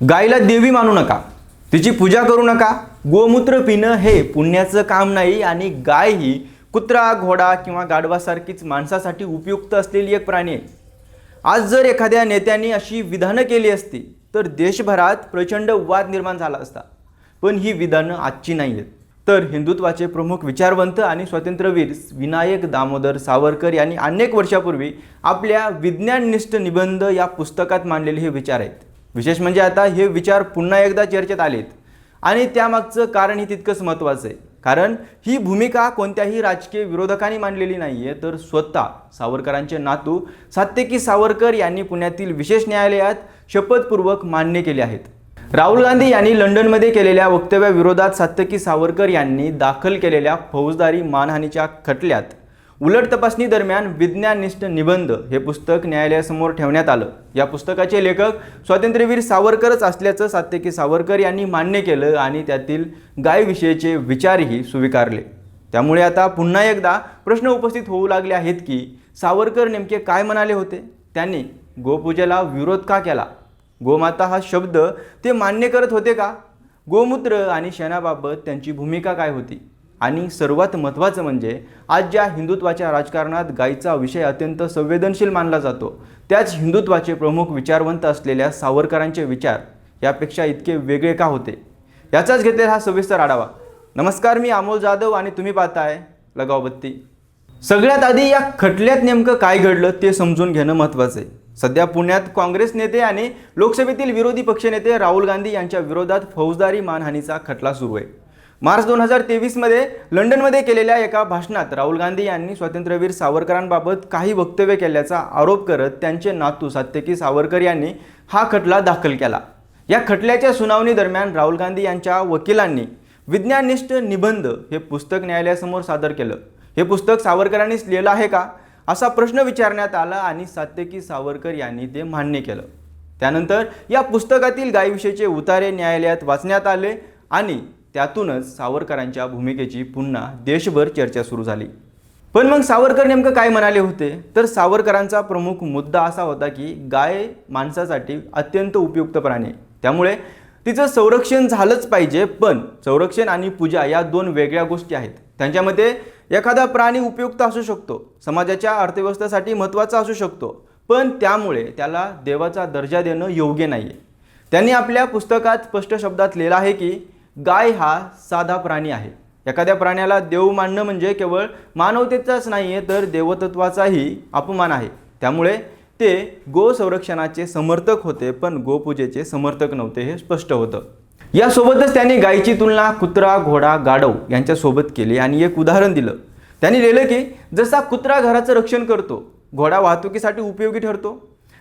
गायीला देवी मानू नका, तिची पूजा करू नका. गोमूत्र पिणं हे पुण्याचं काम नाही आणि गाय ही कुत्रा, घोडा किंवा गाढवासारखीच माणसासाठी उपयुक्त असलेली एक प्राणी आहे. आज जर एखाद्या नेत्यांनी अशी विधानं केली असती तर देशभरात प्रचंड वाद निर्माण झाला असता. पण ही विधानं आजची नाही आहेत. तर हिंदुत्वाचे प्रमुख विचारवंत आणि स्वातंत्र्यवीर विनायक दामोदर सावरकर यांनी अनेक वर्षापूर्वी आपल्या विज्ञाननिष्ठ निबंध या पुस्तकात मांडलेले हे विचार आहेत. विशेष म्हणजे आता हे विचार पुन्हा एकदा चर्चेत आलेत आणि त्यामागचं कारणही तितकंच महत्त्वाचं आहे. कारण ही भूमिका कोणत्याही राजकीय विरोधकांनी मांडलेली नाही आहे, तर स्वतः सावरकरांचे नातू सात्यकी सावरकर यांनी पुण्यातील विशेष न्यायालयात शपथपूर्वक मान्य केले आहेत. राहुल गांधी यांनी लंडनमध्ये केलेल्या वक्तव्याविरोधात सात्यकी सावरकर यांनी दाखल केलेल्या फौजदारी मानहानीच्या खटल्यात उलट तपासणी दरम्यान विज्ञाननिष्ठ निबंध हे पुस्तक न्यायालयासमोर ठेवण्यात आलं. या पुस्तकाचे लेखक स्वातंत्र्यवीर सावरकरच असल्याचं सात्यकी सावरकर यांनी मान्य केलं आणि त्यातील गायीविषयीचे विचारही स्वीकारले. त्यामुळे आता पुन्हा एकदा प्रश्न उपस्थित होऊ लागले आहेत की सावरकर नेमके काय म्हणाले होते? त्यांनी गोपूजेला विरोध का केला? गोमाता हा शब्द ते मान्य करत होते का? गोमूत्र आणि शेणाबाबत त्यांची भूमिका काय होती? आणि सर्वात महत्त्वाचं म्हणजे आज ज्या हिंदुत्वाच्या राजकारणात गायीचा विषय अत्यंत संवेदनशील मानला जातो, त्याच हिंदुत्वाचे प्रमुख विचारवंत असलेल्या सावरकरांचे विचार यापेक्षा इतके वेगळे का होते? याचाच घेतलेला हा सविस्तर आढावा. नमस्कार, मी अमोल जाधव आणि तुम्ही पाहताय लगाव बत्ती. सगळ्यात आधी या खटल्यात नेमकं काय घडलं ते समजून घेणं महत्त्वाचं आहे. सध्या पुण्यात काँग्रेस नेते आणि लोकसभेतील विरोधी पक्षनेते राहुल गांधी यांच्या विरोधात फौजदारी मानहानीचा खटला सुरू आहे. मार्च 2023मध्ये लंडनमध्ये केलेल्या एका भाषणात राहुल गांधी यांनी स्वातंत्र्यवीर सावरकरांबाबत काही वक्तव्य केल्याचा आरोप करत त्यांचे नातू सात्यकी सावरकर यांनी हा खटला दाखल केला. या खटल्याच्या सुनावणी दरम्यान राहुल गांधी यांच्या वकिलांनी विज्ञाननिष्ठ निबंध हे पुस्तक न्यायालयासमोर सादर केलं. हे पुस्तक सावरकरांनीच लिहिलं आहे का असा प्रश्न विचारण्यात आला आणि सात्यकी सावरकर यांनी ते मान्य केलं. त्यानंतर या पुस्तकातील गायीविषयीचे उतारे न्यायालयात वाचण्यात आले आणि त्यातूनच सावरकरांच्या भूमिकेची पुन्हा देशभर चर्चा सुरू झाली. पण मग सावरकर नेमकं काय म्हणाले होते? तर सावरकरांचा प्रमुख मुद्दा असा होता की गाय माणसासाठी अत्यंत उपयुक्त प्राणी आहे, त्यामुळे तिचं संरक्षण झालंच पाहिजे. पण संरक्षण आणि पूजा या दोन वेगळ्या गोष्टी आहेत. त्यांच्यामध्ये एखादा प्राणी उपयुक्त असू शकतो, समाजाच्या अर्थव्यवस्थेसाठी महत्त्वाचा असू शकतो, पण त्यामुळे त्याला देवाचा दर्जा देणं योग्य नाही आहे. त्यांनी आपल्या पुस्तकात स्पष्ट शब्दात लिहिलं आहे की गाय हा साधा प्राणी आहे. एखाद्या प्राण्याला देव मानणं म्हणजे केवळ मानवतेचाच नाही आहे, तर देवतत्वाचाही अपमान आहे. त्यामुळे ते गो संरक्षणाचे समर्थक होते, पण गोपूजेचे समर्थक नव्हते, हे स्पष्ट होतं. यासोबतच त्यांनी गायीची तुलना कुत्रा, घोडा, गाढव यांच्यासोबत केली आणि एक उदाहरण दिलं. त्यांनी लिहिलं की जसा कुत्रा घराचं रक्षण करतो, घोडा वाहतुकीसाठी उपयोगी ठरतो,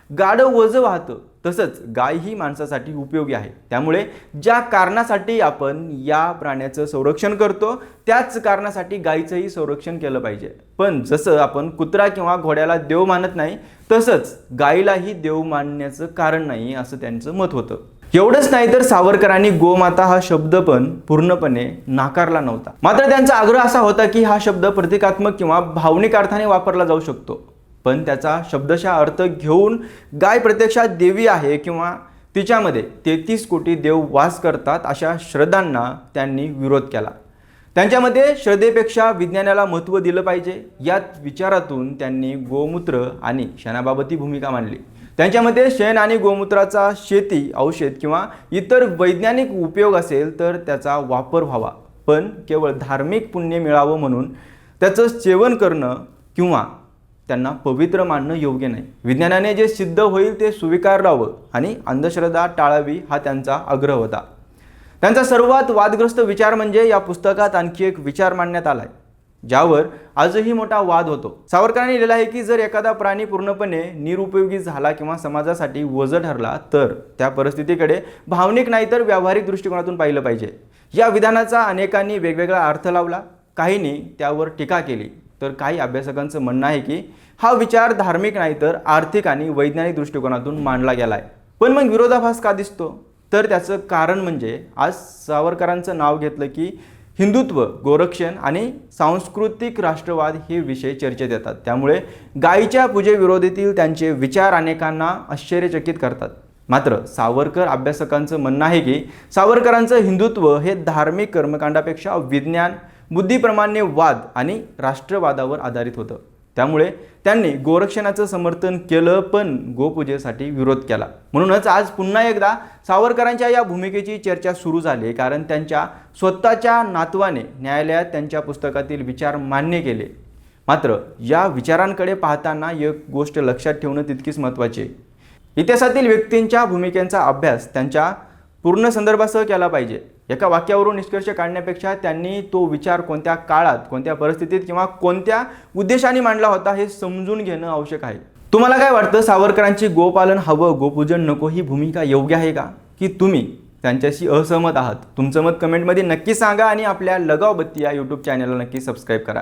गाढव वजं वाहतं, तसंच गाय ही माणसासाठी उपयोगी आहे. त्यामुळे ज्या कारणासाठी आपण या प्राण्याचं संरक्षण करतो त्याच कारणासाठी गायीचंही संरक्षण केलं पाहिजे. पण जसं आपण कुत्रा किंवा घोड्याला देव मानत नाही, तसंच गायीलाही देव मानण्याचं कारण नाही असं त्यांचं मत होतं. एवढंच नाही तर सावरकरांनी गोमाता हा शब्द पण पूर्णपणे नाकारला नव्हता. मात्र त्यांचा आग्रह असा होता की हा शब्द प्रतिकात्मक किंवा भावनिक अर्थाने वापरला जाऊ शकतो, पण त्याचा शब्दशः अर्थ घेऊन गाय प्रत्यक्षात देवी आहे किंवा तिच्यामध्ये 33 कोटी देव वास करतात अशा श्रद्धांना त्यांनी विरोध केला. त्यांच्यामध्ये श्रद्धेपेक्षा विज्ञानाला महत्त्व दिलं पाहिजे यात विचारातून त्यांनी गोमूत्र आणि शेणाबाबतही भूमिका मांडली. त्यांच्यामध्ये शेण आणि गोमूत्राचा शेती, औषध किंवा इतर वैज्ञानिक उपयोग असेल तर त्याचा वापर व्हावा, पण केवळ धार्मिक पुण्य मिळावं म्हणून त्याचं सेवन करणं किंवा त्यांना पवित्र मानणं योग्य नाही. विज्ञानाने जे सिद्ध होईल ते स्वीकारावं आणि अंधश्रद्धा टाळावी हा त्यांचा आग्रह होता. त्यांचा सर्वात वादग्रस्त विचार म्हणजे या पुस्तकात आणखी एक विचार मांडण्यात आलाय ज्यावर आजही मोठा वाद होतो. सावरकरांनी लिहिलं आहे की जर एखादा प्राणी पूर्णपणे निरुपयोगी झाला किंवा समाजासाठी वजं ठरला तर त्या परिस्थितीकडे भावनिक नाही तर व्यावहारिक दृष्टिकोनातून पाहिलं पाहिजे. या विधानाचा अनेकांनी वेगवेगळा अर्थ लावला, काहींनी त्यावर टीका केली, तर काही अभ्यासकांचं म्हणणं आहे की हा विचार धार्मिक नाही तर आर्थिक आणि वैज्ञानिक दृष्टिकोनातून मांडला गेला आहे. पण मग विरोधाभास का दिसतो? तर त्याचं कारण म्हणजे आज सावरकरांचं नाव घेतलं की हिंदुत्व, गोरक्षण आणि सांस्कृतिक राष्ट्रवाद हे विषय चर्चेत येतात. त्यामुळे गायीच्या पूजेविरोधातील त्यांचे विचार अनेकांना आश्चर्यचकित करतात. मात्र सावरकर अभ्यासकांचं म्हणणं आहे की सावरकरांचं हिंदुत्व हे धार्मिक कर्मकांडापेक्षा विज्ञान, बुद्धीप्रमाणे वाद आणि राष्ट्रवादावर आधारित होतं. त्यामुळे त्यांनी गोरक्षणाचं समर्थन केलं पण गोपूजेसाठी विरोध केला. म्हणूनच आज पुन्हा एकदा सावरकरांच्या या भूमिकेची चर्चा सुरू झाली, कारण त्यांच्या स्वतःच्या नातवाने न्यायालयात त्यांच्या पुस्तकातील विचार मान्य केले. मात्र या विचारांकडे पाहताना एक गोष्ट लक्षात ठेवणं तितकीच महत्त्वाची आहे. इतिहासातील व्यक्तींच्या भूमिकेचा अभ्यास त्यांच्या पूर्ण संदर्भासह केला पाहिजे. एका वाक्यावरून निष्कर्ष काढण्यापेक्षा त्यांनी तो विचार कोणत्या काळात, कोणत्या परिस्थितीत किंवा कोणत्या उद्देशाने मांडला होता हे समजून घेणं आवश्यक आहे. तुम्हाला काय वाटतं, सावरकरांची गोपालन हवं, गोपूजन नको ही भूमिका योग्य आहे का, की तुम्ही त्यांच्याशी असहमत आहात? तुमचं मत कमेंटमध्ये नक्की सांगा आणि आपल्या लगाव बत्ती या यूट्यूब चॅनलला नक्की सबस्क्राईब करा.